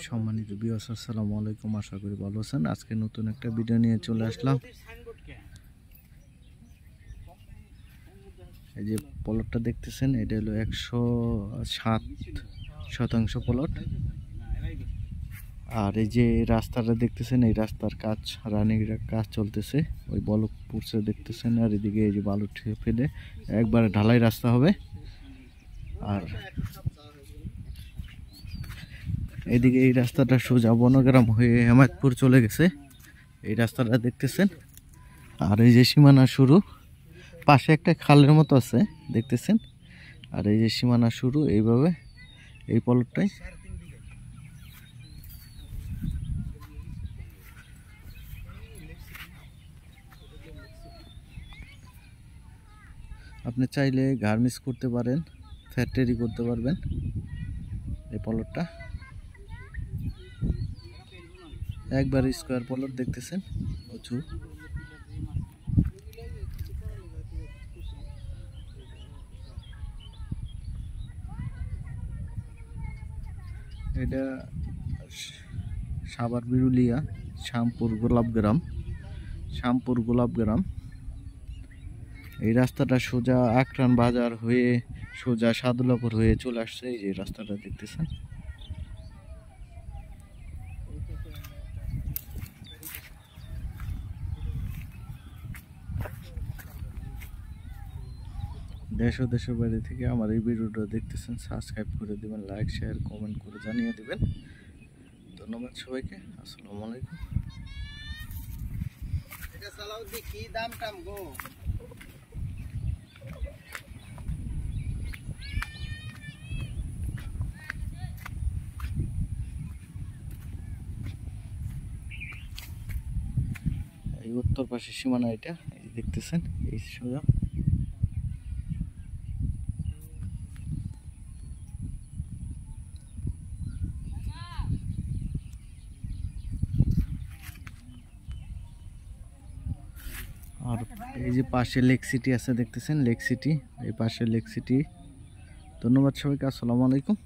সম্মানিত ভিউয়ার্স, আসসালামু আলাইকুম। আশা করি ভালো আছেন। আজকে নতুন একটা ভিডিও নিয়ে চলে আসলাম। এই যে প্লটটা দেখতেছেন, এটা হলো 107% প্লট। আর এই যে রাস্তাটা দেখতেছেন, এই রাস্তার কাজ, রানিং কাজ চলতেছে। ওই বলক পুড়ছে দেখতেছেন। আর এদিকে এই যে বালু ফেলে একবারে ঢালাই রাস্তা হবে। আর এদিকে এই রাস্তাটা সোজা বনগ্রাম হয়ে হেমায়তপুর চলে গেছে, এই রাস্তাটা দেখতেছেন। আর এই যে সীমানা শুরু, পাশে একটা খালের মতো আছে দেখতেছেন। আর এই যে সীমানা শুরু এইভাবে এই প্লটটাই। আপনি চাইলে গার্মেন্টস করতে পারেন, ফ্যাক্টরি করতে পারবেন। এই প্লটটা একবার স্কোয়ার প্লট দেখতেছেন, উঁচু। এটা সাভার বিরুলিয়া শ্যামপুর গোলাপগ্রাম। এই রাস্তাটা সোজা আকরান বাজার হয়ে সোজা সাদুল্লাপুর হয়ে চলে আসছে। এই যে রাস্তাটা দেখতেছেন। দেশ ও দেশের বাইরে থেকে আমার এই ভিডিওটা দেখতেছেন, সাবস্ক্রাইব করে দিবেন, লাইক শেয়ার কমেন্ট করে জানিয়ে দিবেন। ধন্যবাদ সবাইকে। আসসালামু আলাইকুম। এটা চালাও দেখি দাম টাম গো। এই উত্তর পাশের সীমানা, এটা এই দেখতেছেন, এই সোজা। আর এই যে পাশে লেক সিটি আছে দেখতেছেন, লেক সিটি, এই পাশে লেক সিটি। ধন্যবাদ সবাইকে। আসসালামু আলাইকুম।